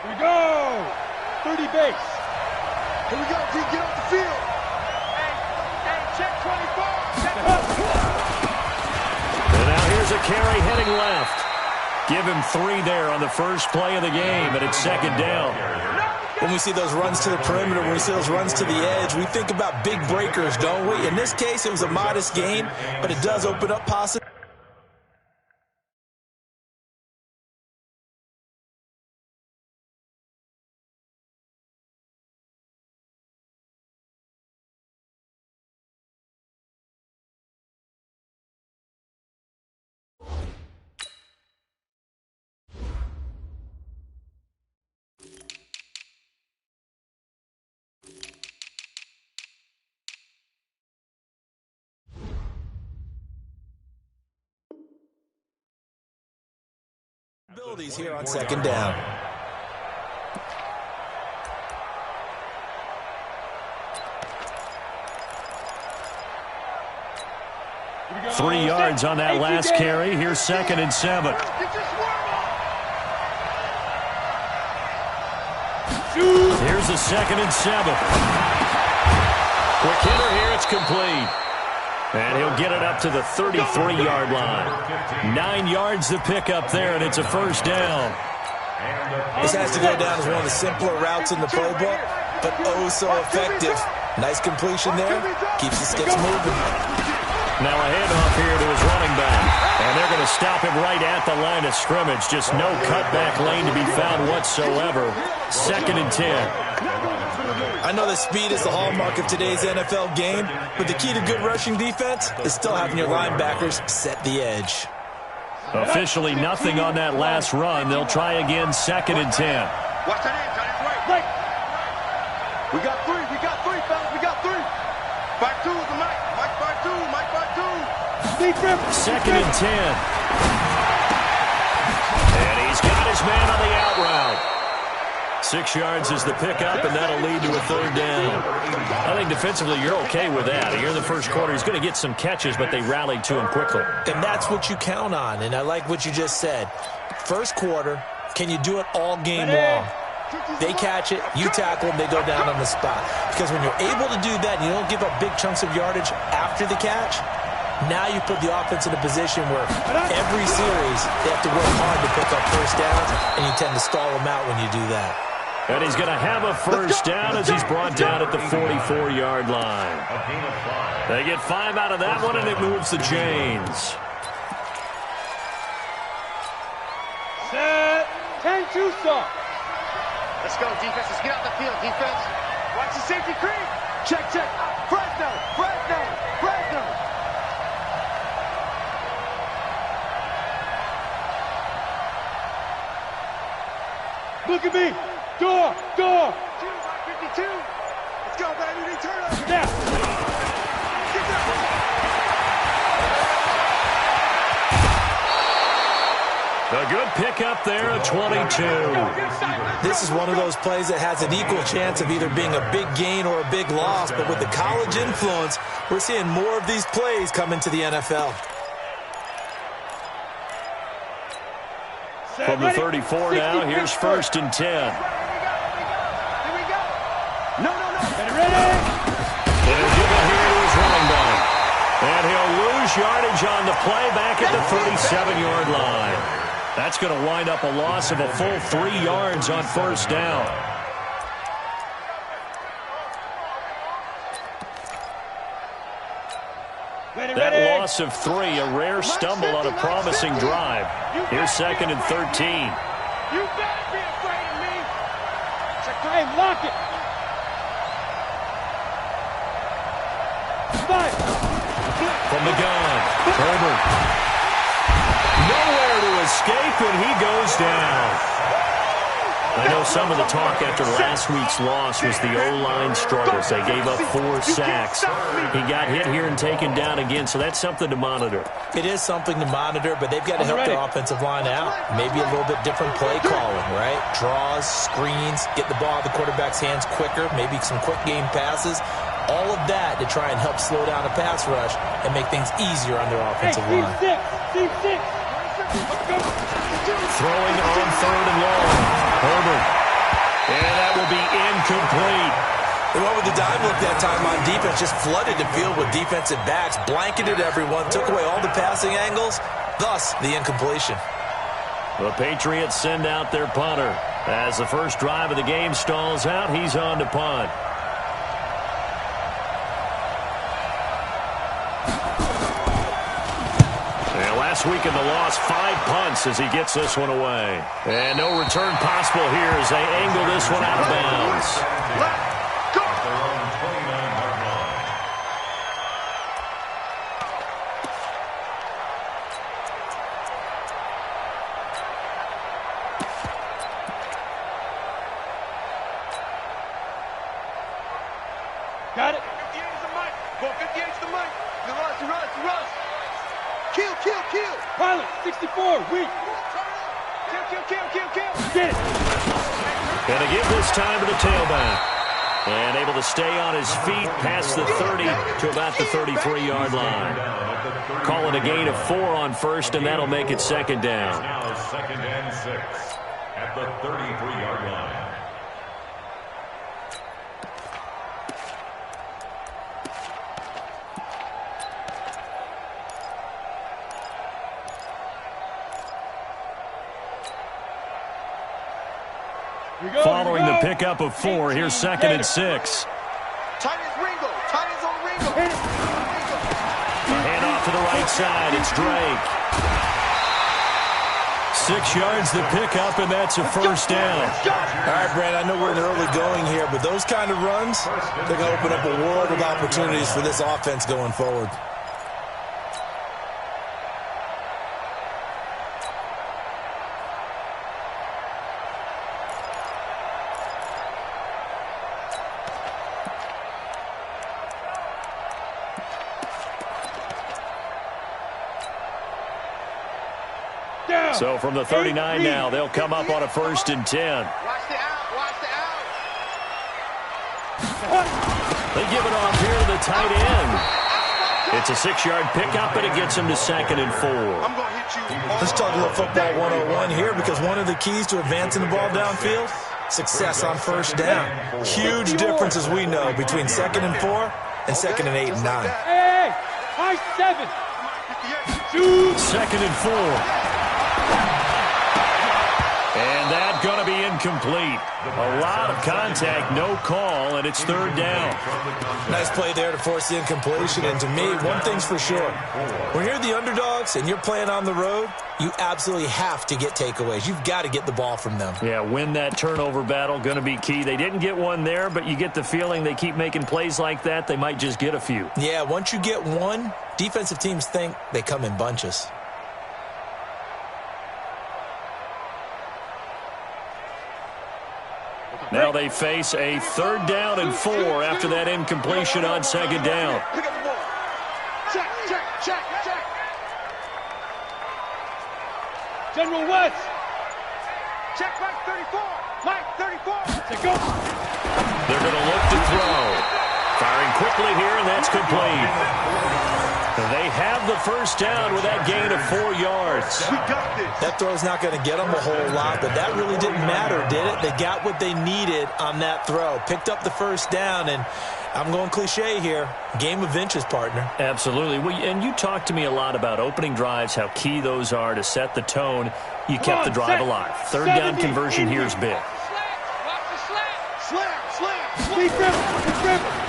Here we go. 30 base. Here we go, D. Get off the field. Hey, check 24. And now here's a carry heading left. Give him 3 there on the first play of the game, and it's second down. When we see those runs to the perimeter, when we see those runs to the edge, we think about big breakers, don't we? In this case, it was a modest gain, but it does open up possibilities. Here on second down. Three yards on that last carry. Here's 2nd and 7. Here's the 2nd and 7. Quick hitter here. It's complete. And he'll get it up to the 33-yard line. 9 yards to pick up there, and it's a first down. This has to go down as one of the simpler routes in the playbook, but oh so effective. Nice completion there. Keeps the sticks moving. Now a handoff here to his running back. And they're going to stop him right at the line of scrimmage. Just no cutback lane to be found whatsoever. 2nd and 10. I know that speed is the hallmark of today's NFL game, but the key to good rushing defense is still having your linebackers set the edge. Officially nothing on that last run. They'll try again, 2nd and 10. Watch that end, on his way. Right. We got 3, fellas, we got 3. 5-2 is the Mike. Mike 5-2, Mike 5-2. 2nd and 10. And he's got his man on the out route. 6 yards is the pickup, and that'll lead to a third down. I think defensively you're okay with that. Here in the first quarter, he's going to get some catches, but they rallied to him quickly. And that's what you count on, and I like what you just said. First quarter, can you do it all game long? They catch it, you tackle them, they go down on the spot. Because when you're able to do that and you don't give up big chunks of yardage after the catch, now you put the offense in a position where every series they have to work hard to pick up first downs, and you tend to stall them out when you do that. And he's going to have a first down as he's brought down at the 44-yard line. They get 5 out of that one, and it moves the chains. Set. 10-2 stop. Let's go, defense. Let's get out the field, defense. Watch the safety creep. Check. Fresno. Look at me. Door. 52. Let's go, baby. Return us. Now. Get that. A good pickup there at 22. This is one of those plays that has an equal chance of either being a big gain or a big loss, but with the college influence, we're seeing more of these plays come into the NFL. From the 34 now, here's 1st and 10. Here we go. No. Ready. And he'll give it here to his running back. And he'll lose yardage on the play back at the 37-yard line. That's going to wind up a loss of a full 3 yards on first down. That loss of 3, a rare stumble on a promising drive. Here's 2nd and 13. You better be afraid of me. Hey, lock it. 5. From the gun, Herbert. Nowhere to escape, and he goes down. I know some of the talk after last week's loss was the O-line struggles. They gave up 4 sacks. He got hit here and taken down again, so that's something to monitor. It is something to monitor, but they've got to help their offensive line out. Maybe a little bit different play calling, right? Draws, screens, get the ball out of the quarterback's hands quicker, maybe some quick game passes. All of that to try and help slow down a pass rush and make things easier on their offensive line. Team 6. Throwing on 3rd and long. Herbert incomplete. They went with the dime look that time on defense, just flooded the field with defensive backs, blanketed everyone, took away all the passing angles, thus the incompletion. The Patriots send out their punter. As the first drive of the game stalls out, he's on to punt. And last week in the loss, 5 punts as he gets this one away. And no return possible here as they angle this one out of bounds. Got it. 58 is the mic. Go 58 is the mic. The rush. Kill. Pilot, 64, weak. Kill. Get it. Gonna give this time to the tailback. And able to stay on his feet past the 30 to about the 33-yard line. Call it a gain of 4 on first, and that'll make it second down. Now 2nd and 6 at the 33-yard line. Following the pickup of 4, here's 2nd and 6. Tight ends Ringo. Hand off to the right side. It's Drake. 6 yards the pickup, and that's a first down. All right, Brandon, I know we're in early going here, but those kind of runs, they're going to open up a world of opportunities for this offense going forward. So from the 39 now, they'll come up on a 1st and 10. Watch the out. They give it off here to the tight end. It's a 6-yard pickup, and it gets him to 2nd and 4. I'm going to hit you. Let's talk a little football 101 here, because one of the keys to advancing the ball downfield, success on first down. Huge difference, as we know, between 2nd and 4 and 2nd and 8 and 9. Hey, high 7. 2nd and 4. And that's going to be incomplete. A lot of contact, no call, and it's 3rd down. Nice play there to force the incompletion. And to me, one thing's for sure. When you're the underdogs and you're playing on the road, you absolutely have to get takeaways. You've got to get the ball from them. Yeah, win that turnover battle, going to be key. They didn't get one there, but you get the feeling they keep making plays like that, they might just get a few. Yeah, once you get one, defensive teams think they come in bunches. Now they face a 3rd down and 4 after that incompletion on 2nd down. Pick up the ball. Check. General West. Check Mike 34. Say go. They're going to look to throw. Firing quickly here, and that's complete. They have the first down with that gain of 4 yards. We got this. That throw's not going to get them a whole lot, but that really didn't matter, did it? They got what they needed on that throw. Picked up the first down, and I'm going cliche here. Game of inches, partner. Absolutely. Well, and you talked to me a lot about opening drives, how key those are to set the tone. You kept the drive alive. 3rd down conversion here is big. Slam.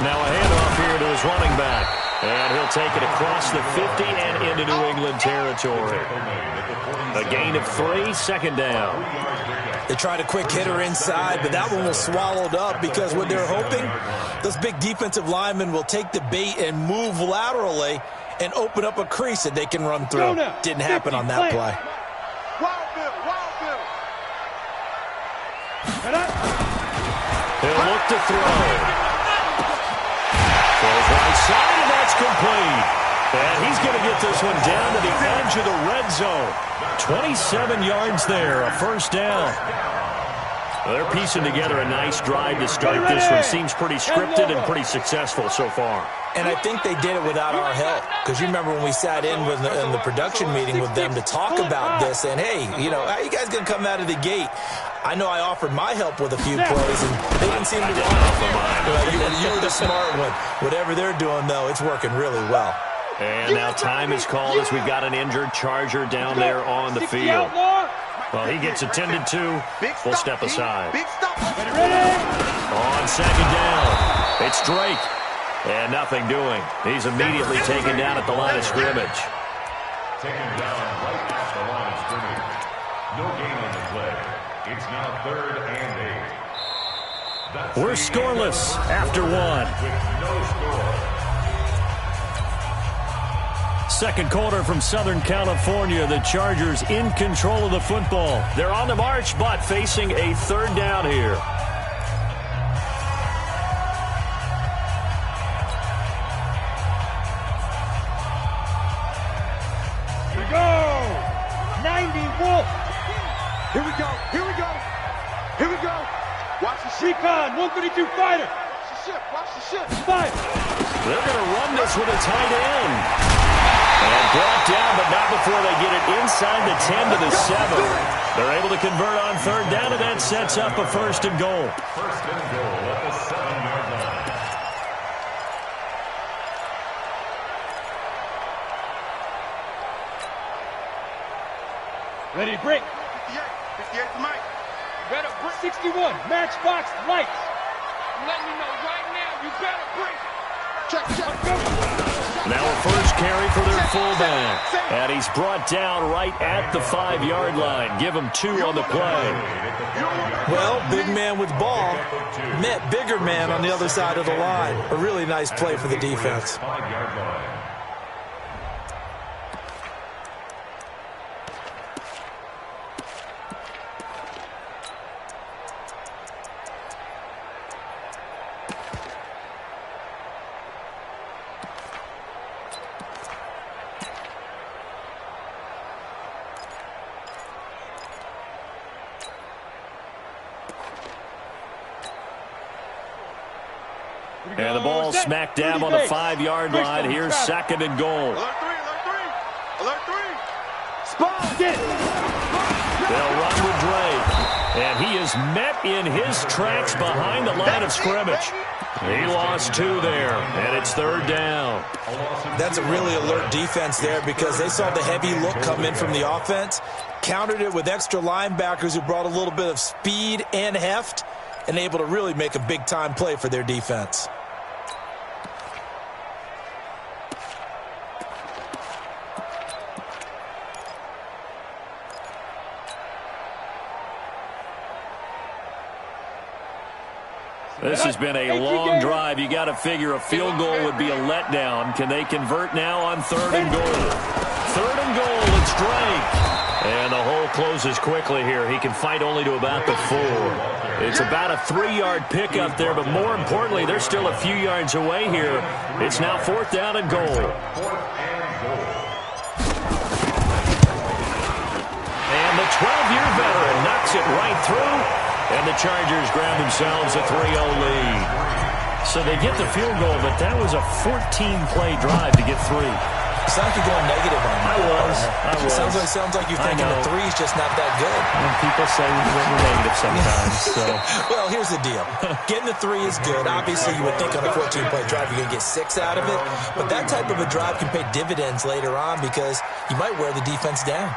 Now a handoff here to his running back. And he'll take it across the 50 and into New England territory. A gain of 3, 2nd down. They tried a quick hitter inside, but that one was swallowed up because what they're hoping, those big defensive linemen will take the bait and move laterally and open up a crease that they can run through. Didn't happen on that play. Wild Bill. He'll look to throw. Throws right side, and that's complete. And he's going to get this one down to the edge of the red zone. 27 yards there, a first down. Well, they're piecing together a nice drive to start this one. Seems pretty scripted and pretty successful so far. And I think they did it without our help. Because you remember when we sat in the production meeting with them to talk about this, and hey, you know, how you guys going to come out of the gate? I know I offered my help with a few plays, and they didn't seem to want it. You were the smart one. Whatever they're doing, though, it's working really well. And now time is called as we've got an injured Charger down there on the field. Well, he gets attended to. We'll step aside. On second down, it's Drake. And nothing doing. He's immediately taken down at the line of scrimmage. Taken down right at the line of scrimmage. No gain on the play. It's now 3rd and 8. We're scoreless after one. With no score. Second quarter from Southern California. The Chargers in control of the football. They're on the march, but facing a 3rd down here. Here we go. Here we go. Here we go. Watch the ship. Recon, 132 fighter. Watch the ship. Watch the ship. Fire. They're going to run this with a tight end. And brought down, but not before they get it inside the 10 to the 7. They're able to convert on 3rd down, and that sets up a 1st and goal. 1st and goal at the 7-yard line. Ready to break. 58 to Mike. Better break. 61, matchbox lights. Let me know right now. You better break. Check. Now a first carry for their fullback. And he's brought down right at the 5-yard line. Give him 2 on the play. Well, big man with ball met bigger man on the other side of the line. A really nice play for the defense. 5-yard line. And the ball smack dab on the 5-yard line. Here's 2nd and goal. Alert 3. Alert 3. Spot. They'll run with Drake. And he is met in his tracks behind the line of scrimmage. He lost 2 there, and it's 3rd down. That's a really alert defense there because they saw the heavy look come in from the offense, countered it with extra linebackers who brought a little bit of speed and heft, and able to really make a big-time play for their defense. This has been a long drive. You got to figure a field goal would be a letdown. Can they convert now on 3rd and goal? 3rd and goal, it's Drake. And the hole closes quickly here. He can fight only to about the 4. It's about a 3-yard pickup there, but more importantly, they're still a few yards away here. It's now 4th down and goal. 4th and goal. And the 12-year veteran knocks it right through. And the Chargers grab themselves a 3-0 lead. So they get the field goal, but that was a 14-play drive to get 3. Sounds like you're going negative on that. I was. Sounds like you're thinking the 3's just not that good. And people say we're negative sometimes. So. Well, here's the deal. Getting the 3 is good. Obviously, you would think on a 14-play drive you're going to get 6 out of it. But that type of a drive can pay dividends later on because you might wear the defense down.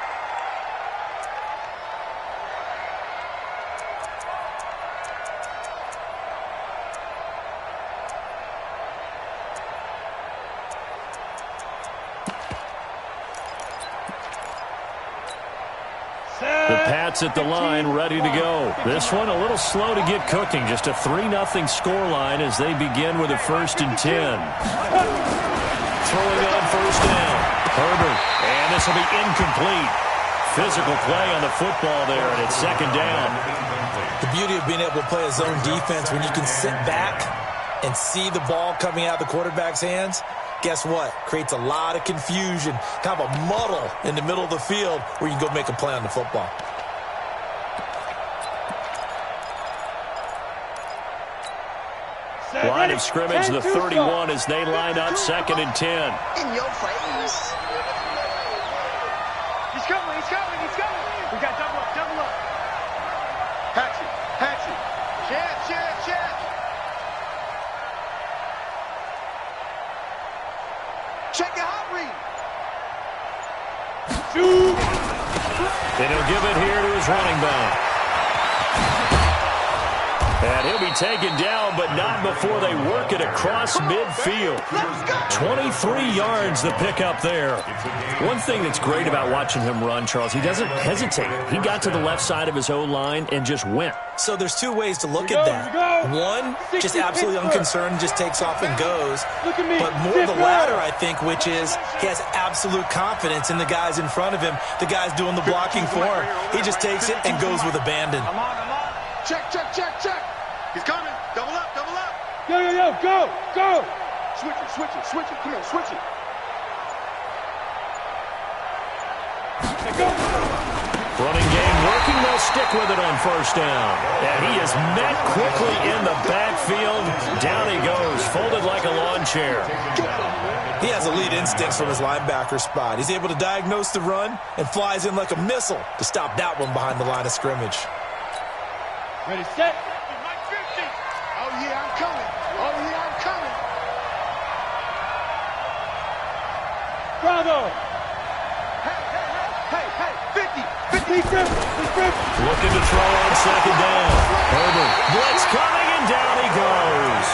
The Pats at the line, ready to go. This one a little slow to get cooking. Just a 3-0 scoreline as they begin with a 1st and 10. Throwing on 1st down. Herbert, and this will be incomplete. Physical play on the football there, and it's 2nd down. The beauty of being able to play a zone defense when you can sit back and see the ball coming out of the quarterback's hands. Guess what? Creates a lot of confusion, kind of a muddle in the middle of the field where you can go make a play on the football. Line of scrimmage, the 31 as they line up 2nd and 10. In your face. He's coming. We got double up. Hey, And he'll give it here to his running back. And he'll be taken down, but not before they work it across midfield. 23 yards the pickup there. One thing that's great about watching him run, Charles, he doesn't hesitate. He got to the left side of his O-line and just went. So there's two ways to look at that. One, just absolutely unconcerned, just takes off and goes. But more the latter, I think, which is he has absolute confidence in the guys in front of him, the guys doing the blocking for him. He just takes it and goes with abandon. Check, check, check, check. He's coming. Double up, double up. Yo, go. Switch it. Come on, switch it. Hey, go. Running game working. They'll stick with it on first down. And he is met quickly in the backfield. Down he goes, folded like a lawn chair. He has elite instincts from his linebacker spot. He's able to diagnose the run and flies in like a missile to stop that one behind the line of scrimmage. Ready, set. Oh, yeah, I'm coming. Bravo. Hey, 50. Looking to throw on second down. Herbert, blitz coming, and down he goes.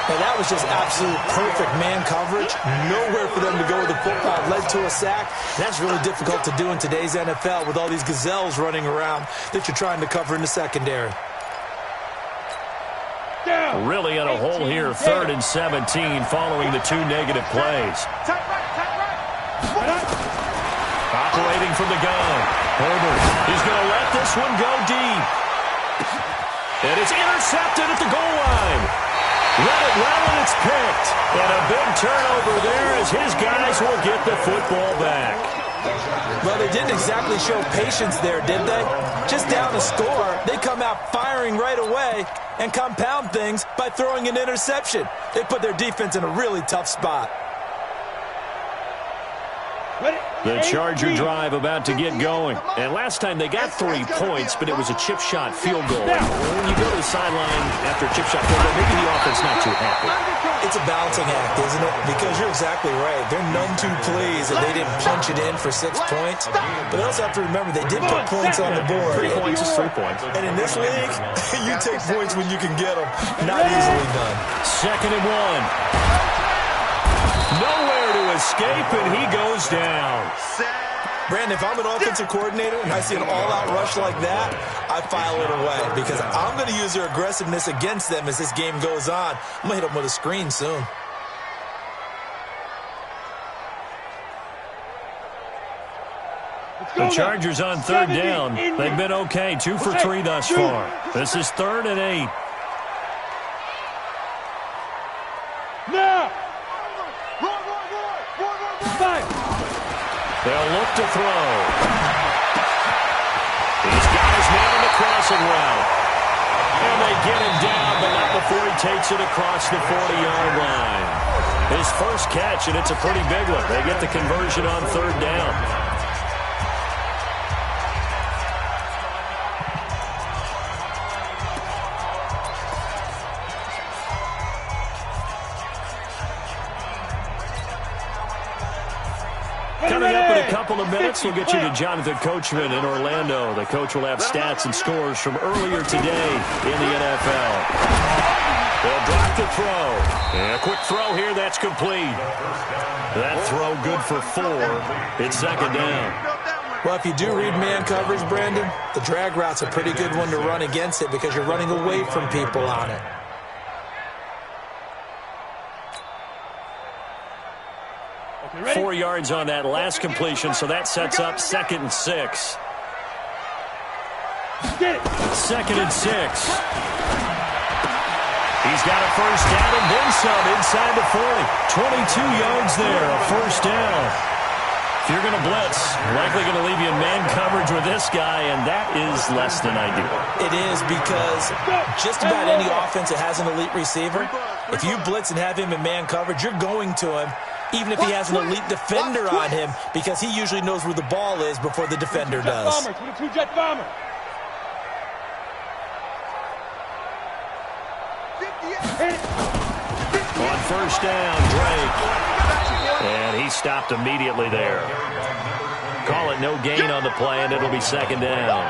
And that was just absolute perfect man coverage. Nowhere for them to go with the football. Led to a sack. That's really difficult to do in today's NFL with all these gazelles running around that you're trying to cover in the secondary. Really in a hole here, 3rd and 17 following the 2 negative plays. Tight right. Operating from the gun. Herbert, he's going to let this one go deep. And it's intercepted at the goal line. Read it well, and it's picked. And a big turnover there as his guys will get the football back. Well, they didn't exactly show patience there, did they? Just down a score, they come out firing right away and compound things by throwing an interception. They put their defense in a really tough spot. The Charger drive about to get going. And last time they got 3 points, but it was a chip shot field goal. When you go to the sideline after a chip shot field goal, maybe the offense not too happy. It's a balancing act, isn't it? Because you're exactly right. They're none too pleased that they didn't punch it in for 6 points. But they also have to remember they did put points on the board. 3 points is 3 points. And in this league, you take points when you can get them. Not easily done. 2nd and 1. Nowhere to escape, and he goes down. Brandon, if I'm an offensive coordinator and I see an all-out rush like that, I file it away because I'm going to use their aggressiveness against them as this game goes on. I'm going to hit them with a screen soon. The Chargers on 3rd down. They've been okay, 2 for 3 thus far. This is 3rd and 8. Now. They'll look to throw. He's got his man in the crossing route. And they get him down, but not before he takes it across the 40-yard line. His first catch, and it's a pretty big one. They get the conversion on 3rd down. Coming up in a couple of minutes, we'll get you to Jonathan Coachman in Orlando. The coach will have stats and scores from earlier today in the NFL. They'll drop the throw. And a quick throw here, that's complete. That throw good for 4. It's 2nd down. Well, if you do read man coverage, Brandon, the drag route's a pretty good one to run against it because you're running away from people on it. Okay, 4 yards on that last completion, so that sets up 2nd and 6. 2nd and 6. He's got a first down and then some inside the 40. 22 yards there, a first down. If you're going to blitz, likely going to leave you in man coverage with this guy, and that is less than ideal. It is because just about any offense that has an elite receiver, if you blitz and have him in man coverage, you're going to him, even if he has an elite defender on him, because he usually knows where the ball is before the defender does. 22-jet bomber. On first down, Drake. And he stopped immediately there. call it no gain on the play, and it'll be second down.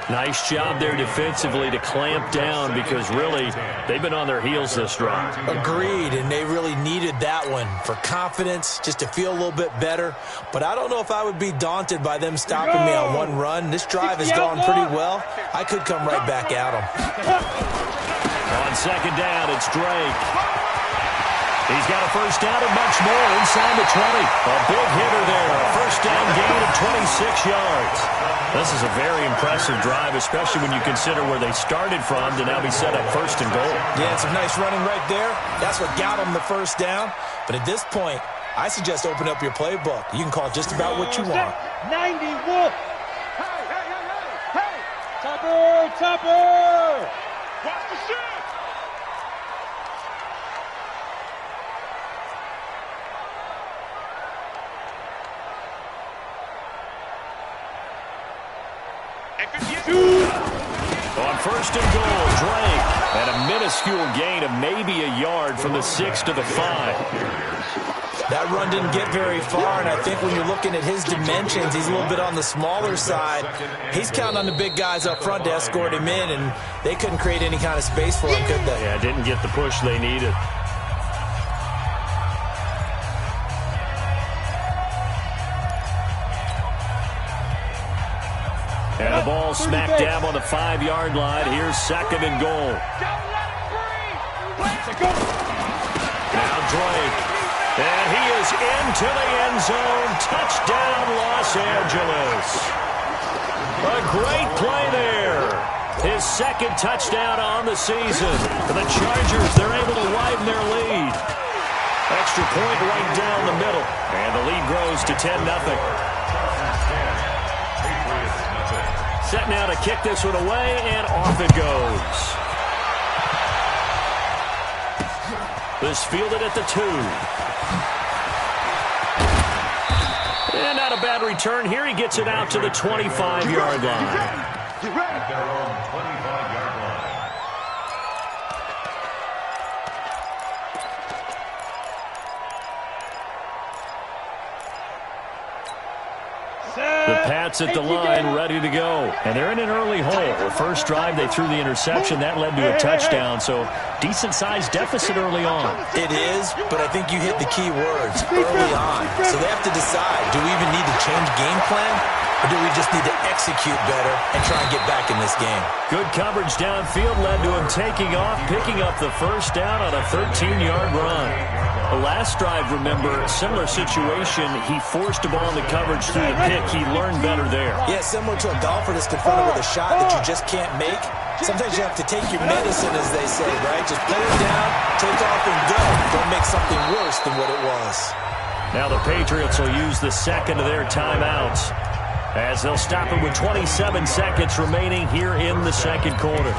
Nice job there defensively to clamp down because, really, they've been on their heels this drive. Agreed, and they really needed that one for confidence, just to feel a little bit better. But I don't know if I would be daunted by them stopping me on one run. This drive has gone pretty well. I could come right back at them. On second down, it's Drake. He's got a first down and much more inside the 20. A big hitter there. A first down gain of 26 yards. This is a very impressive drive, especially when you consider where they started from to now be set up first and goal. Yeah, some nice running right there. That's what got them the first down. But at this point, I suggest open up your playbook. You can call just about what you want. 90 Wolf. Hey, hey, hey, hey, hey. Topper, Topper. Watch the shit. On first and goal, Drake. And a minuscule gain of maybe a yard from the 6 to the 5. That run didn't get very far, and I think when you're looking at his dimensions, he's a little bit on the smaller side. He's counting on the big guys up front to escort him in, and they couldn't create any kind of space for him, could they? Yeah, didn't get the push they needed. And the ball smack dab on the 5-yard line. Here's second and goal. Now Drake. And he is into the end zone. Touchdown, Los Angeles. A great play there. His second touchdown on the season. For the Chargers, they're able to widen their lead. Extra point right down the middle. And the lead grows to 10-0. Set now to kick this one away, and off it goes. This fielded at the 2. And not a bad return here. He gets it out to the 25-yard line. At their own 25-yard line. The Pats at the line, ready to go. And they're in an early hole. The first drive, they threw the interception. That led to a touchdown, so decent-sized deficit early on. It is, but I think you hit the key words, early on. So they have to decide, do we even need to change game plan, or do we just need to execute better and try and get back in this game? Good coverage downfield led to him taking off, picking up the first down on a 13-yard run. The last drive, remember, similar situation. He forced a ball in the coverage through the pick. He learned better there. Yeah, similar to a golfer that's confronted with a shot that you just can't make. Sometimes you have to take your medicine, as they say, right? Just put it down, take off, and go. Don't make something worse than what it was. Now the Patriots will use the second of their timeouts, as they'll stop it with 27 seconds remaining here in the second quarter.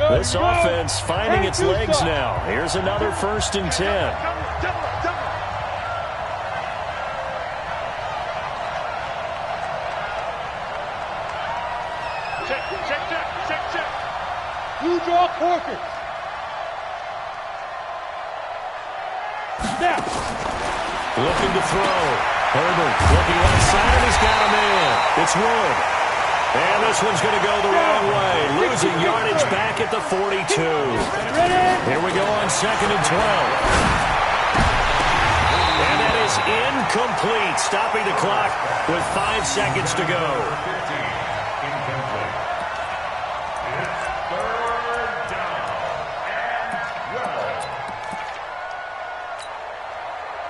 This offense finding its legs now. Here's another 1st and 10. Check. You draw Corkins. Snap. Looking to throw. Herbert looking left side. He's got him in. It's Wood. And this one's going to go the wrong way. Losing yardage back at the 42. Here we go on 2nd and 12. And that is incomplete. Stopping the clock with 5 seconds to go.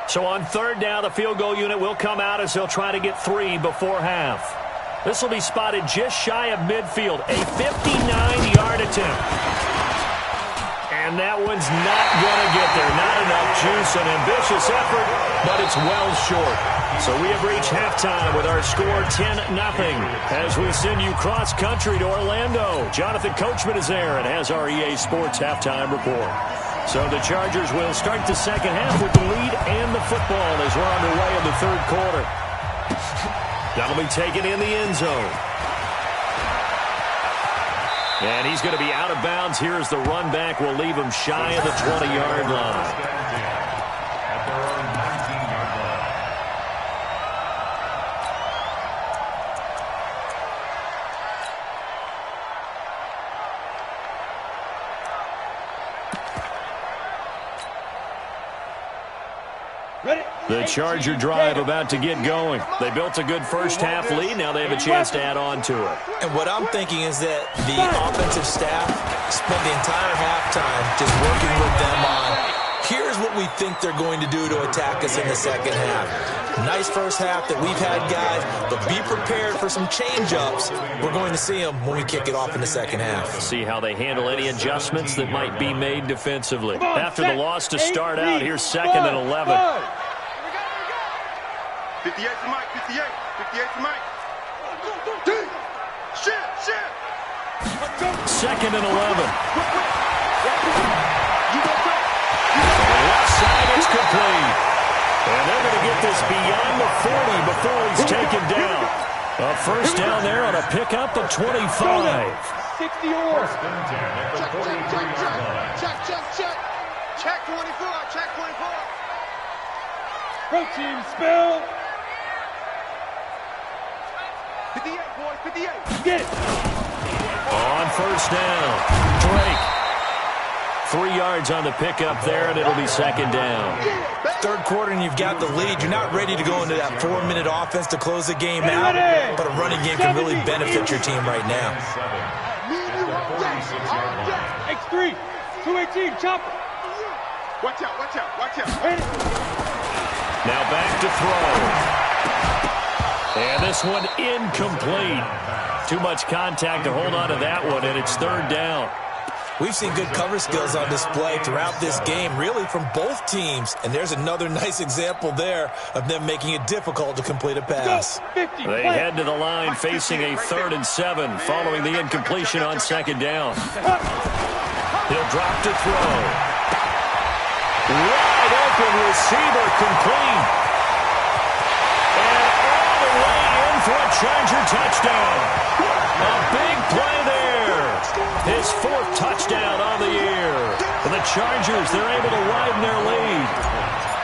So on 3rd down, the field goal unit will come out as they'll try to get 3 before half. This will be spotted just shy of midfield. A 59-yard attempt. And that one's not going to get there. Not enough juice. An ambitious effort, but it's well short. So we have reached halftime with our score 10-0 as we send you cross-country to Orlando. Jonathan Coachman is there and has our EA Sports halftime report. So the Chargers will start the second half with the lead and the football as we're underway in the 3rd quarter. That'll be taken in the end zone. And he's going to be out of bounds. Here's the run back. Will leave him shy of the 20-yard line. At their own 19-yard line. The Charger drive about to get going. They built a good first-half lead. Now they have a chance to add on to it. And what I'm thinking is that the offensive staff spent the entire halftime just working with them on, here's what we think they're going to do to attack us in the second half. Nice first half that we've had, guys, but be prepared for some change-ups. We're going to see them when we kick it off in the second half. See how they handle any adjustments that might be made defensively. After the loss to start out, here's 2nd and 11. 58 to Mike, 58 to Mike. Shit. 2nd and 11. Left side, it's complete. And they're going to get this beyond the 40 before he's taken down. A first down there on a pickup at 25. 60 yards. Check 24. Protein spill. 58, boys, 58. Get it. On first down, Drake. 3 yards on the pickup there, and it'll be 2nd down. Third quarter and you've got the lead. You're not ready to go into that 4-minute offense to close the game out, but a running game can really benefit your team right now. X3, 218, chopper. Watch out. Now back to throw. And this one incomplete. Too much contact to hold on to that one, and it's 3rd down. We've seen good cover skills on display throughout this game, really from both teams. And there's another nice example there of them making it difficult to complete a pass. They head to the line facing a 3rd and 7 following the incompletion on 2nd down. He'll drop to throw. Wide open receiver complete. And all the way in for a Charger touchdown. A big play there. His 4th touchdown on the year. For the Chargers, they're able to widen their lead.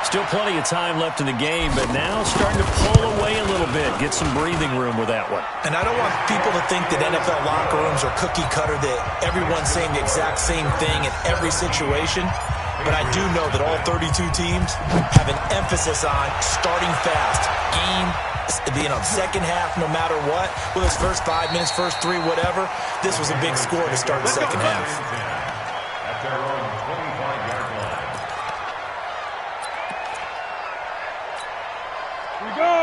Still plenty of time left in the game, but now starting to pull away a little bit. Get some breathing room with that one. And I don't want people to think that NFL locker rooms are cookie cutter, that everyone's saying the exact same thing in every situation. But I do know that all 32 teams have an emphasis on starting fast. Game, second half, no matter what. Whether it's first 5 minutes, first 3, whatever. This was a big score to start the second half. At their own 25-yard line.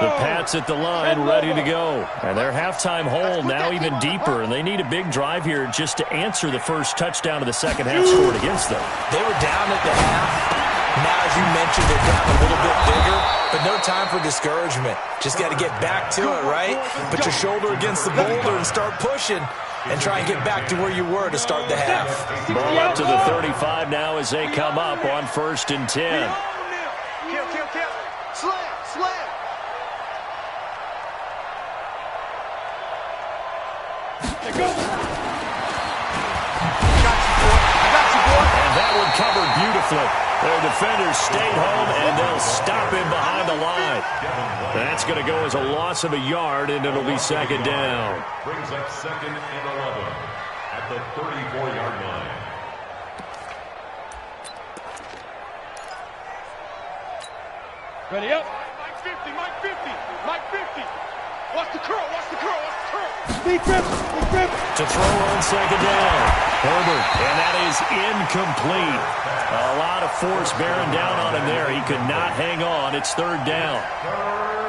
The Pats at the line, ready to go. And their halftime hole now even deeper, and they need a big drive here just to answer the first touchdown of the second half scored against them. They were down at the half. Now, as you mentioned, they're down a little bit bigger, but no time for discouragement. Just got to get back to it, right? Put your shoulder against the boulder and start pushing and try and get back to where you were to start the half. Ball up to the 35 now as they come up on 1st and 10. Kill. Slam. And that one covered beautifully. Their defenders stayed home, and they'll stop him behind the line. That's going to go as a loss of a yard, and it'll be 2nd down. Brings up 2nd and 11 at the 34-yard line. Ready up. Mike 50. Watch the curl. Big grip. To throw on 2nd down. Herbert, and that is incomplete. A lot of force bearing down on him there. He could not hang on. It's 3rd down.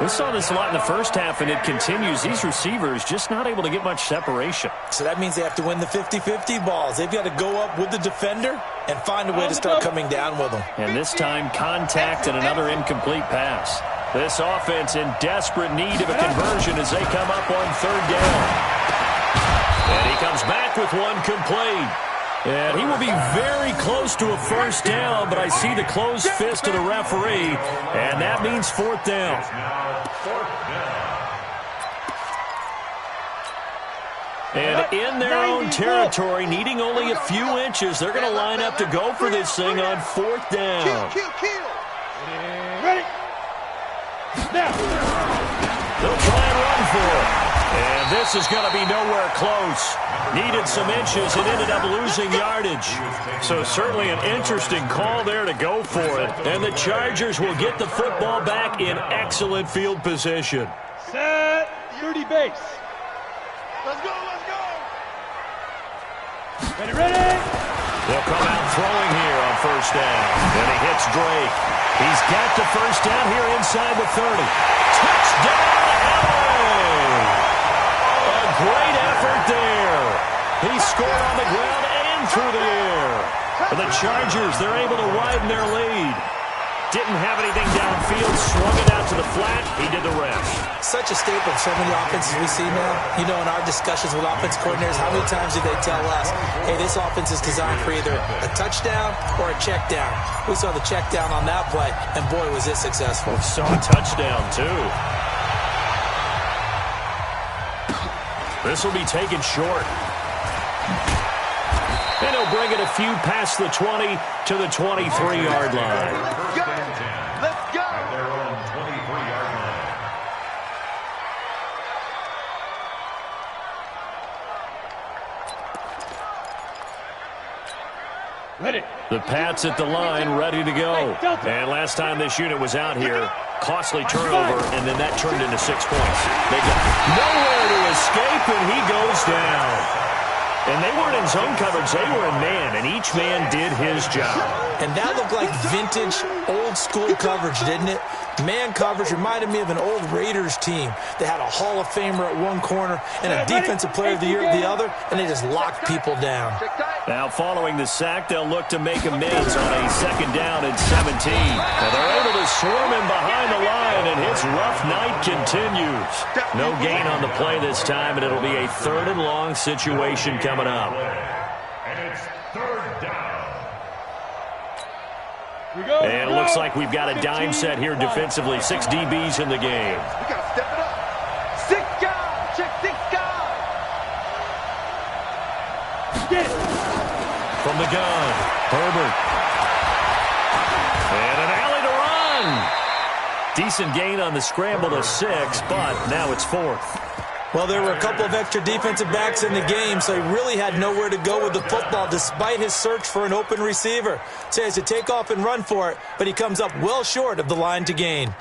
We saw this a lot in the first half, and it continues. These receivers just not able to get much separation. So that means they have to win the 50-50 balls. They've got to go up with the defender and find a way to start coming down with them. And this time, contact and another incomplete pass. This offense in desperate need of a conversion as they come up on 3rd down. And he comes back with one complete. And he will be very close to a first down, but I see the closed fist of the referee, and that means 4th down. Now 4th down. And in their own territory, needing only a few inches, they're going to line up to go for this thing on 4th down. Kill. Ready? Now. They'll try and run for it. And this is going to be nowhere close. Needed some inches and ended up losing yardage. So certainly an interesting call there to go for it. And the Chargers will get the football back in excellent field position. Set. 30 base. Let's go. Ready? They'll come out throwing here on 1st down. And he hits Drake. He's got the 1st down here inside the 30. Touchdown, LA! A great effort there. He scored on the ground and through the air. For the Chargers, they're able to widen their lead. Didn't have anything downfield, swung it out to the flat. He did the rest. Such a staple of so many offenses we see now. You know, in our discussions with offense coordinators, how many times do they tell us, hey, this offense is designed for either a touchdown or a check down. We saw the check down on that play, and boy, was it successful. We saw a touchdown, too. This will be taken short. And he'll bring it a few past the 20 to the 23-yard line. Let's go. At their own 23-yard line. Ready. The Pats at the line, ready to go. And last time this unit was out here, costly turnover, and then that turned into 6 points. They got nowhere to escape, and he goes down. And they weren't in zone coverage, they were in man, and each man did his job. And that looked like vintage, old-school coverage, didn't it? Man coverage reminded me of an old Raiders team. They had a Hall of Famer at one corner and a Defensive Player of the Year at the other, and they just locked people down. Now, following the sack, they'll look to make amends on a 2nd down and 17. And they're able to swarm him behind the line, and his rough night continues. No gain on the play this time, and it'll be a 3rd and long situation coming up. And it's 3rd down. And it looks like we've got a dime set here defensively. 6 DBs in the game. We got to step it up. 6 guys. Check 6 guys. Get it. From the gun, Herbert. And an alley to run. Decent gain on the scramble to 6, but now it's 4th. Well, there were a couple of extra defensive backs in the game, so he really had nowhere to go with the football despite his search for an open receiver. So he has to take off and run for it, but he comes up well short of the line to gain.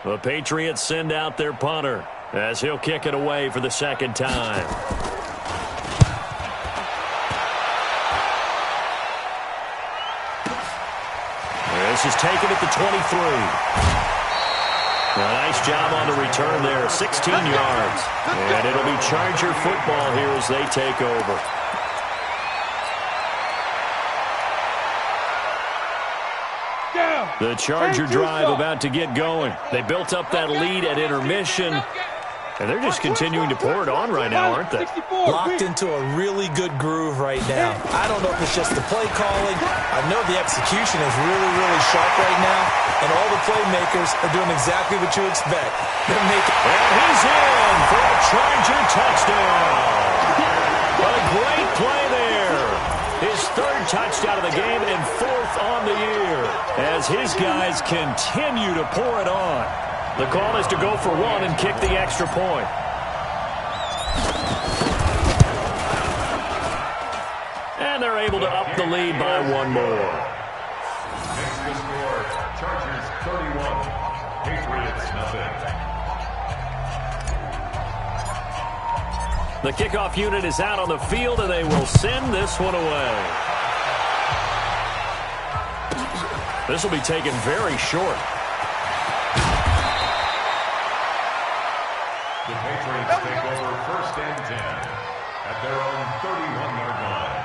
The Patriots send out their punter as he'll kick it away for the 2nd time. This is taken at the 23. A nice job on the return there, 16 yards. And it'll be Charger football here as they take over. The Charger drive about to get going. They built up that lead at intermission, and they're just continuing to pour it on right now, aren't they? Locked into a really good groove right now. I don't know if it's just the play calling. I know the execution is really, really sharp right now, and all the playmakers are doing exactly what you expect. They're making... And he's in for a Charger touchdown. A great play there. His 3rd touchdown of the game and 4th on the year as his guys continue to pour it on. The call is to go for 1 and kick the extra point. And they're able to up the lead by 1 more. Makes the score, Chargers 31, Patriots nothing. The kickoff unit is out on the field, and they will send this one away. This will be taken very short. The Patriots take over 1st and 10 at their own 31-yard line.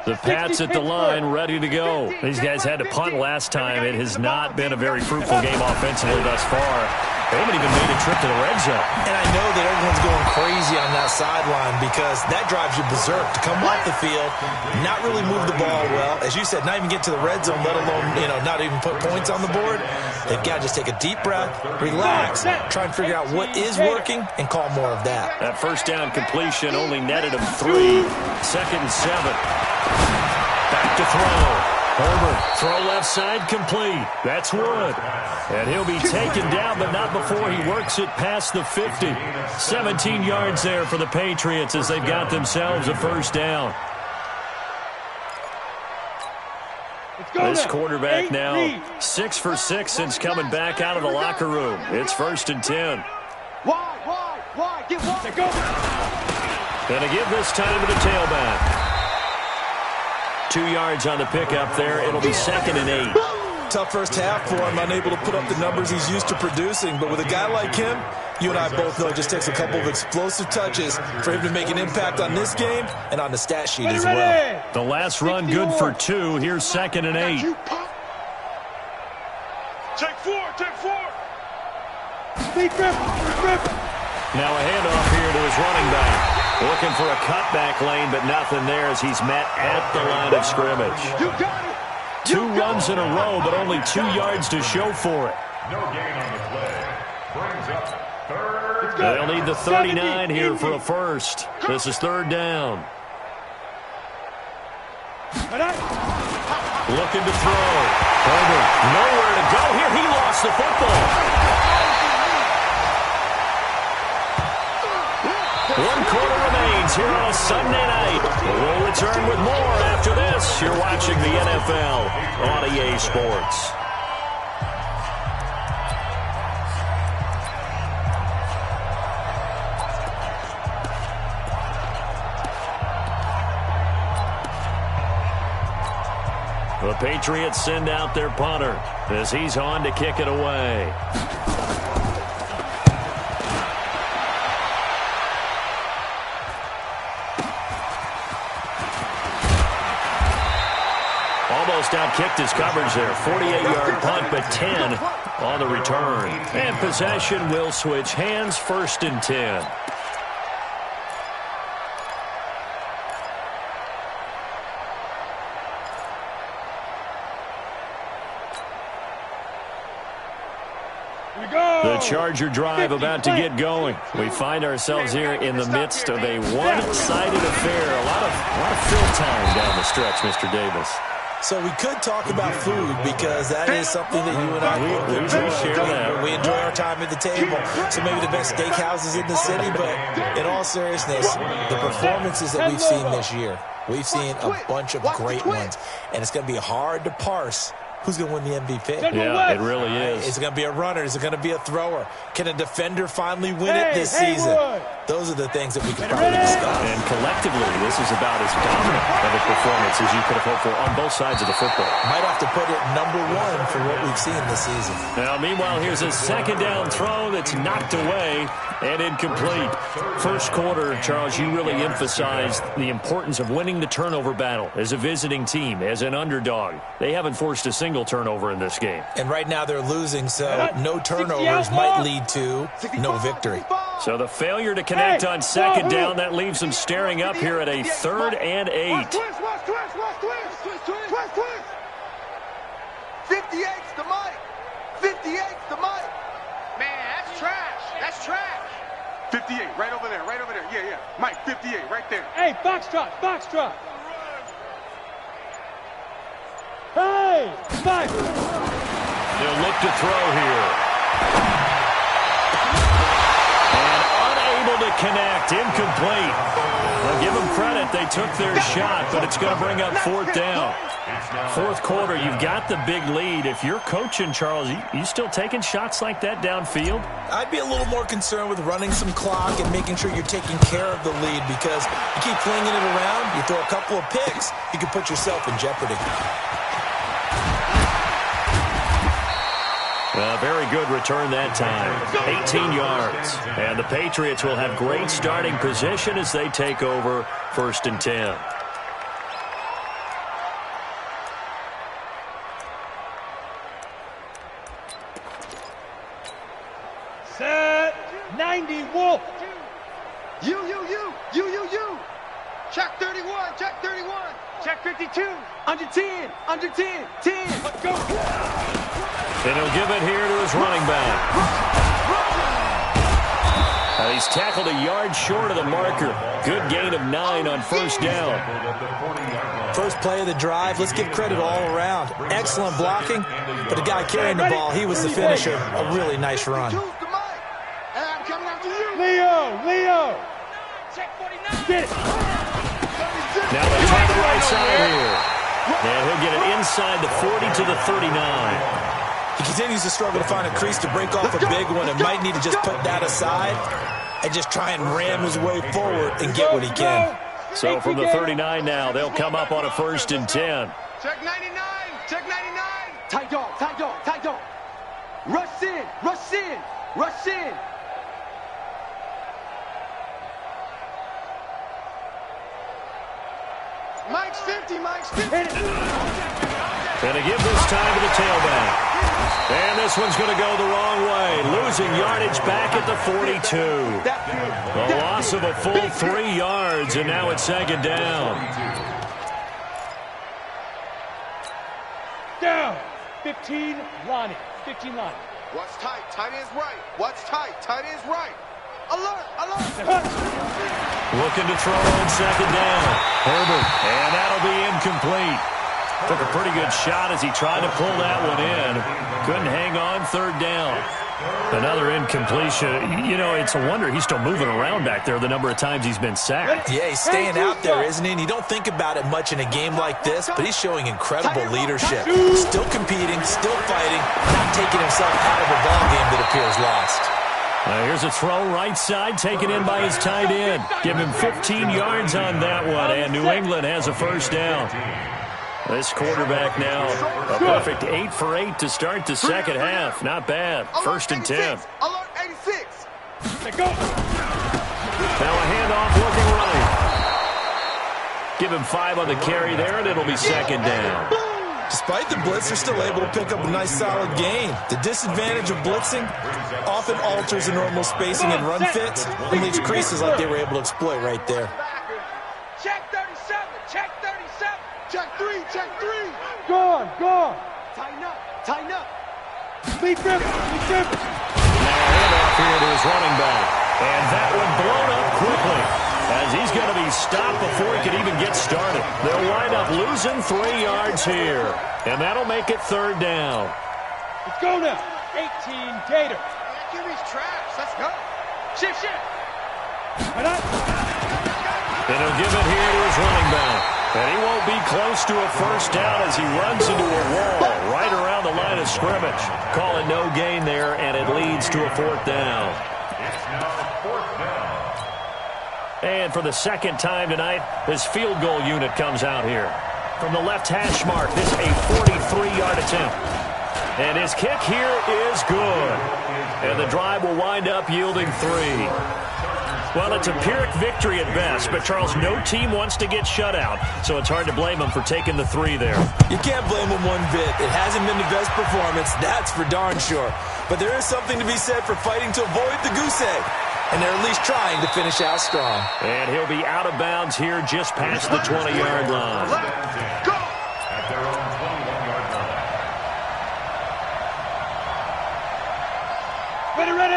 The Pats at the line, ready to go. These guys had to punt last time. It has not been a very fruitful game offensively thus far. They haven't even made a trip to the red zone. And I know that everyone's going crazy on that sideline because that drives you berserk to come off the field, not really move the ball well. As you said, not even get to the red zone, let alone, not even put points on the board. They've got to just take a deep breath, relax, try and figure out what is working, and call more of that. That first down completion only netted him 3. 2nd and 7. Back to throw. Herbert, throw left side, complete. That's Wood. And he'll be taken down, but not before he works it past the 50. 17 yards there for the Patriots as they've got themselves a first down. This quarterback now 6 for 6 since coming back out of the locker room. It's 1st and 10. Why? Get wide. Going to give this time to the tailback. 2 yards on the pickup there. It'll be 2nd and 8. Tough first half for him, unable to put up the numbers he's used to producing. But with a guy like him, you and I both know it just takes a couple of explosive touches for him to make an impact on this game and on the stat sheet as well. The last run good for 2. Here's 2nd and 8. Take 4. Now a handoff here to his running back. Looking for a cutback lane, but nothing there as he's met at the line of scrimmage. You got it. 2 runs in a row, but only 2 yards to show for it. No gain on the play. Brings up 3rd. They'll need the 39 here for a first. This is 3rd down. Looking to throw. Herbert, nowhere to go here. He lost the football. 1 quarter remains here on a Sunday night. We'll return with more after this. You're watching the NFL on EA Sports. The Patriots send out their punter as he's on to kick it away. Almost outkicked his coverage there. 48-yard punt, but 10 on the return. And possession will switch hands. 1st and 10. The Charger drive about to get going. We find ourselves here in the midst of a one-sided affair. A lot of fill time down the stretch, Mr. Davis. So we could talk about food because that is something that you and I we share that. We enjoy our time at the table. So maybe the best steakhouses in the city, but in all seriousness, the performances that we've seen this year, we've seen a bunch of great ones, and it's going to be hard to parse who's going to win the MVP. Yeah, it really is. Is it going to be a runner? Is it going to be a thrower? Can a defender finally win it this season? Those are the things that we could probably discuss. And collectively, this is about as dominant of a performance as you could have hoped for on both sides of the football. Might have to put it #1 for what we've seen this season. Now, meanwhile, here's a 2nd down throw that's knocked away and incomplete. First quarter, Charles, you really emphasized the importance of winning the turnover battle as a visiting team, as an underdog. They haven't forced a single turnover in this game. And right now they're losing, so no turnovers might lead to no victory. So the failure to connect on 2nd down, that leaves them staring up here at a 3rd and 8. 58's the mic. 58's the mic. Man, that's trash. That's trash. 58, right over there. Yeah. Mike, 58, right there. Hey, foxtrot. Hey, Mike. They'll look to throw here. To connect, incomplete. Well, give them credit, they took their shot, but it's going to bring up 4th down. 4th quarter, you've got the big lead. If you're coaching, Charles, you still taking shots like that downfield? I'd be a little more concerned with running some clock and making sure you're taking care of the lead, because you keep flinging it around, you throw a couple of picks, you can put yourself in jeopardy. A very good return that time. 18 yards. And the Patriots will have great starting position as they take over 1st and 10. You. Check 31, check 31. Check 52. Under 10, 10. Let's go. And he'll give it here to his running back. He's tackled a yard short of the marker. Good gain of 9 on first down. First play of the drive, let's give credit all around. Excellent blocking, but the guy carrying the ball, he was the finisher. A really nice run. Leo. Check 49. Get it. Now they try the right side here. And he'll get it inside the 40 to the 39. He continues to struggle to find a crease to break off a big one and might need to just put that aside and just try and ram his way forward and get what he can. So from the 39 now, they'll come up on a 1st and 10. Check 99. Check 99. Tight dog. Rush in. Mike's 50. And to give this time to the tailback. And this one's going to go the wrong way. Losing yardage back at the 42. A loss of a full 3 yards, and now it's 2nd down. Down. 15, Lonnie. What's tight? Tight end's right. What's tight? Tight end's right. Alert. Looking to throw on 2nd down. Herbert, and that'll be incomplete. Took a pretty good shot as he tried to pull that one in. Couldn't hang on 3rd down. Another incompletion. You know, it's a wonder he's still moving around back there the number of times he's been sacked. Yeah, he's staying out there, isn't he? And you don't think about it much in a game like this, but he's showing incredible leadership. Still competing, still fighting, not taking himself out of a ball game that appears lost. Here's a throw right side taken in by his tight end. Give him 15 yards on that one, and New England has a 1st down. This quarterback now, a perfect 8 for 8 to start the 2nd half. Not bad. 1st and 10. Alert 86. Now a handoff looking right. Give him 5 on the carry there, and it'll be 2nd down. Despite the blitz, they're still able to pick up a nice solid gain. The disadvantage of blitzing often alters the normal spacing and run fits and leaves creases like they were able to exploit right there. Check 37. Check 37. Check 3. Gone. Tighten up. Lee Griffin. Now a handoff here to his running back. And that one blown up quickly, as he's going to be stopped before he can even get started. They'll wind up losing 3 yards here, and that'll make it 3rd down. Let's go now. 18, Gator. Give these traps. Let's go. Shift. And he'll give it here to his running back. And he won't be close to a 1st down as he runs into a wall right around the line of scrimmage. Call it no gain there, and it leads to a 4th down. It's now 4th down. And for the 2nd time tonight, this field goal unit comes out here. From the left hash mark, this a 43-yard attempt. And his kick here is good. And the drive will wind up yielding 3. Well, it's a Pyrrhic victory at best, but, Charles, no team wants to get shut out, so it's hard to blame them for taking the 3 there. You can't blame them one bit. It hasn't been the best performance, that's for darn sure. But there is something to be said for fighting to avoid the goose egg, and they're at least trying to finish out strong. And he'll be out of bounds here just past the 20-yard line. Go. At their own 21-yard line.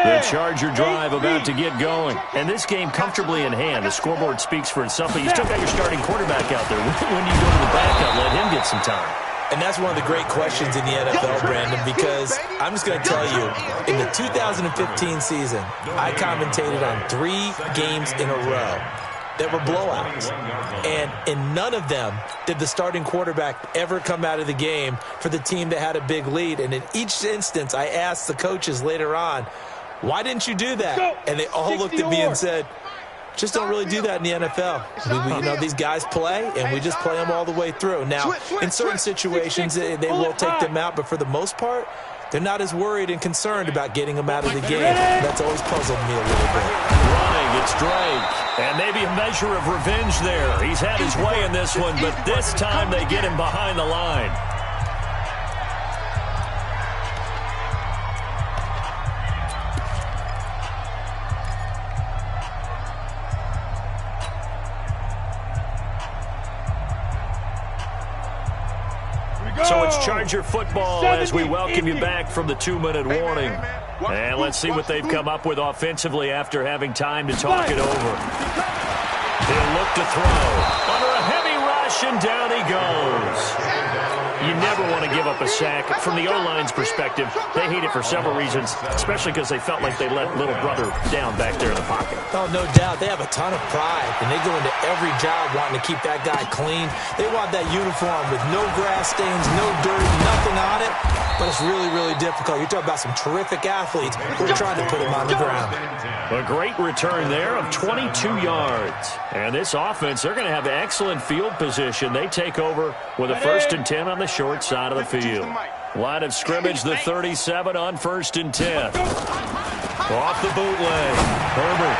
The Charger drive about to get going. And this game comfortably in hand. The scoreboard speaks for itself, but you still got your starting quarterback out there. When you go to the backup, let him get some time. And that's one of the great questions in the NFL, Brandon, because I'm just going to tell you, in the 2015 season, I commentated on 3 games in a row that were blowouts. And in none of them did the starting quarterback ever come out of the game for the team that had a big lead. And in each instance, I asked the coaches later on, why didn't you do that? And they all looked at me and said, just don't really do that in the NFL. You know, these guys play, and we just play them all the way through. Now, in certain situations, they will take them out, but for the most part, they're not as worried and concerned about getting them out of the game. That's always puzzled me a little bit. Running, it's Drake. And maybe a measure of revenge there. He's had his way in this one, but this time they get him behind the line. it's Charger football as we welcome you back from the 2-minute warning. And let's see what they've come up with offensively after having time to talk it over. He'll look to throw. Under a heavy rush, and down he goes. You never want to give up a sack. From the O-line's perspective, they hate it for several reasons, especially because they felt like they let little brother down back there in the pocket. Oh, no doubt. They have a ton of pride, and they go into every job wanting to keep that guy clean. They want that uniform with no grass stains, no dirt, nothing on it, but it's really, really difficult. You're talking about some terrific athletes who are trying to put him on the ground. A great return there of 22 yards. And this offense, they're going to have excellent field position. They take over with a 1st and 10 on the short side of the field. Line of scrimmage, the 37 on 1st and 10. Off the bootleg. Herbert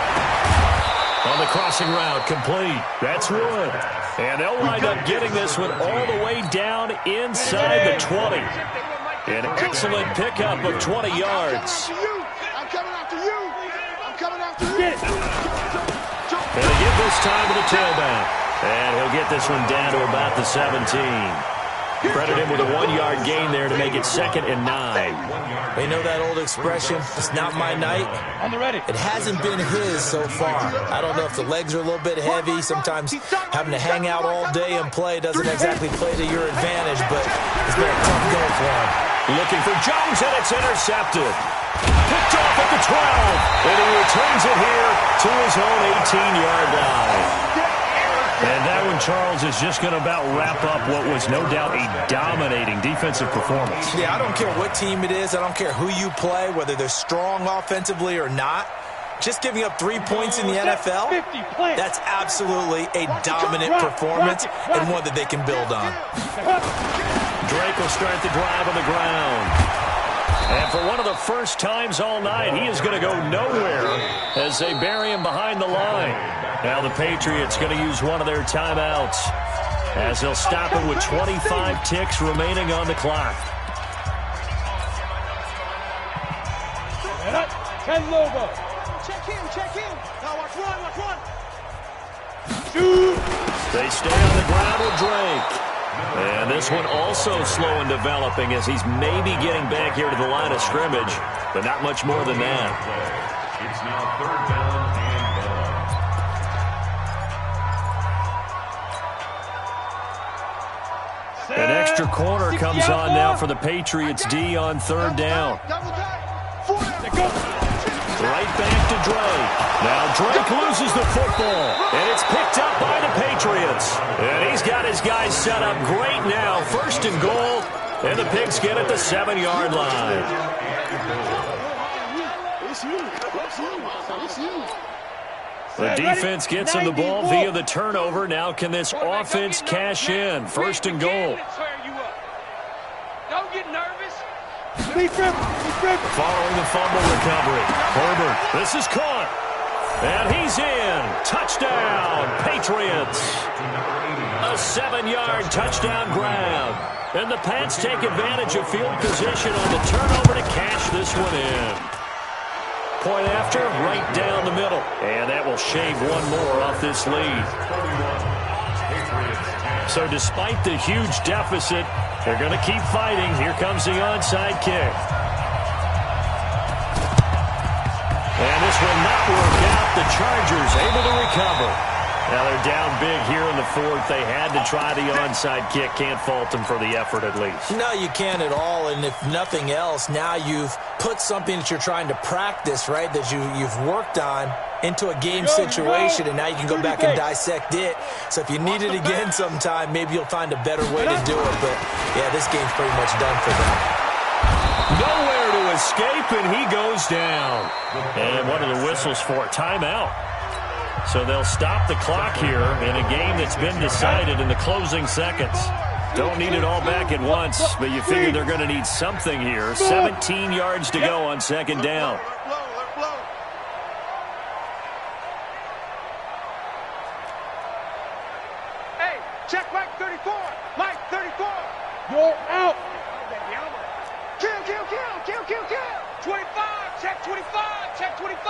on the crossing route, complete. That's Wood. And they'll wind up getting this one all the way down inside the 20. An excellent pickup of 20 yards. I'm coming after you. I'm coming after you. And they give this time to the tailback. And he'll get this one down to about the 17. Credit him with a 1-yard gain there to make it 2nd and 9. They know that old expression, it's not my night. On the ready. It hasn't been his so far. I don't know if the legs are a little bit heavy. Sometimes having to hang out all day and play doesn't exactly play to your advantage, but it's been a tough go for him. Looking for Jones, and it's intercepted. Picked off at the 12, and he returns it here to his own 18-yard line. And that one, Charles, is just going to about wrap up what was no doubt a dominating defensive performance. Yeah, I don't care what team it is. I don't care who you play, whether they're strong offensively or not. Just giving up 3 points in the NFL, that's absolutely a dominant performance and one that they can build on. Drake will start the drive on the ground. And for one of the first times all night, he is going to go nowhere as they bury him behind the line. Now the Patriots going to use one of their timeouts as they'll stop it with 25 ticks remaining on the clock. Check him. Now watch one. They stay on the ground with Drake. And this one also slow in developing as he's maybe getting back here to the line of scrimmage, but not much more than that. It's now 3rd down and 1. An extra corner comes on now for the Patriots D on 3rd down. Right back to Drake. Now Drake loses the football, and it's picked up by the Patriots. And he's got his guys set up great now. 1st and goal, and the Pigskin at the 7-yard line. The defense gets him the ball via the turnover. Now can this offense cash in? 1st and goal. Don't get nervous. Following the fumble recovery. Herbert, this is caught. And he's in. Touchdown, Patriots. A 7-yard touchdown grab. And the Pats take advantage of field position on the turnover to cash this one in. Point after, right down the middle. And that will shave one more off this lead. So despite the huge deficit, they're going to keep fighting. Here comes the onside kick. And this will not work out. The Chargers able to recover. Now they're down big here in the 4th. They had to try the onside kick. Can't fault them for the effort at least. No, you can't at all. And if nothing else, now you've put something that you're trying to practice, right, that you've worked on into a game situation, and now you can go back and dissect it. So if you need it again sometime, maybe you'll find a better way to do it. But, yeah, this game's pretty much done for them. Nowhere to escape, and he goes down. And one of the whistles for a timeout. So they'll stop the clock here in a game that's been decided in the closing seconds. Don't need it all back at once, but you figure they're going to need something here. 17 yards to go on 2nd down. Hey, check Mike 34. Mike 34. You're out. Kill. 25. Check 25. Check 25.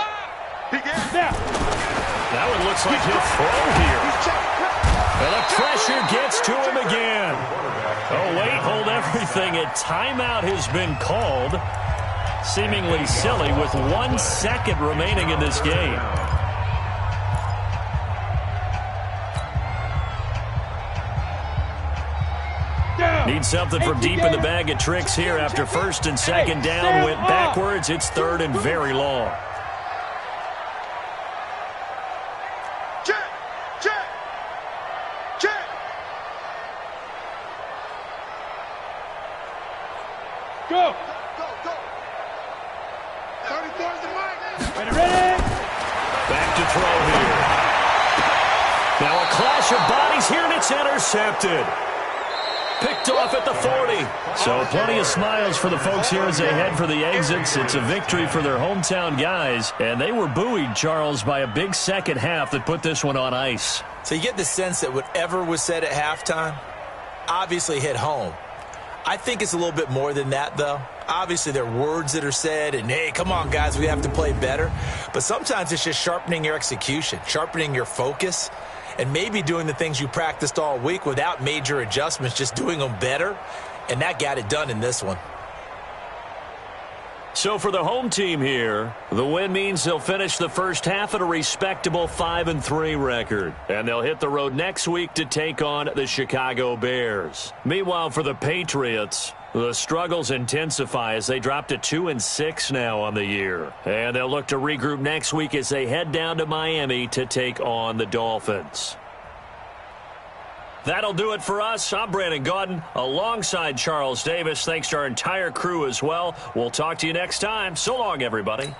That one looks like he'll throw here. And the pressure gets to him again. Oh, wait, hold everything. A timeout has been called. Seemingly silly with 1 second remaining in this game. Need something from deep in the bag of tricks here after first and second down went backwards. It's third and very long. Check, check, check. Go. Go, go. 34's the mic. Ready. Back to throw here. Now a clash of bodies here, and it's intercepted. Picked off at the 40. So plenty of smiles for the folks here as they head for the exits. It's a victory for their hometown guys. And they were buoyed, Charles, by a big second half that put this one on ice. So you get the sense that whatever was said at halftime obviously hit home. I think it's a little bit more than that, though. Obviously, there are words that are said, and, hey, come on, guys, we have to play better. But sometimes it's just sharpening your execution, sharpening your focus, and maybe doing the things you practiced all week without major adjustments, just doing them better. And that got it done in this one. So for the home team here, the win means they'll finish the first half at a respectable 5-3 record. And they'll hit the road next week to take on the Chicago Bears. Meanwhile, for the Patriots, the struggles intensify as they drop to 2-6 now on the year. And they'll look to regroup next week as they head down to Miami to take on the Dolphins. That'll do it for us. I'm Brandon Gaudin alongside Charles Davis. Thanks to our entire crew as well. We'll talk to you next time. So long, everybody.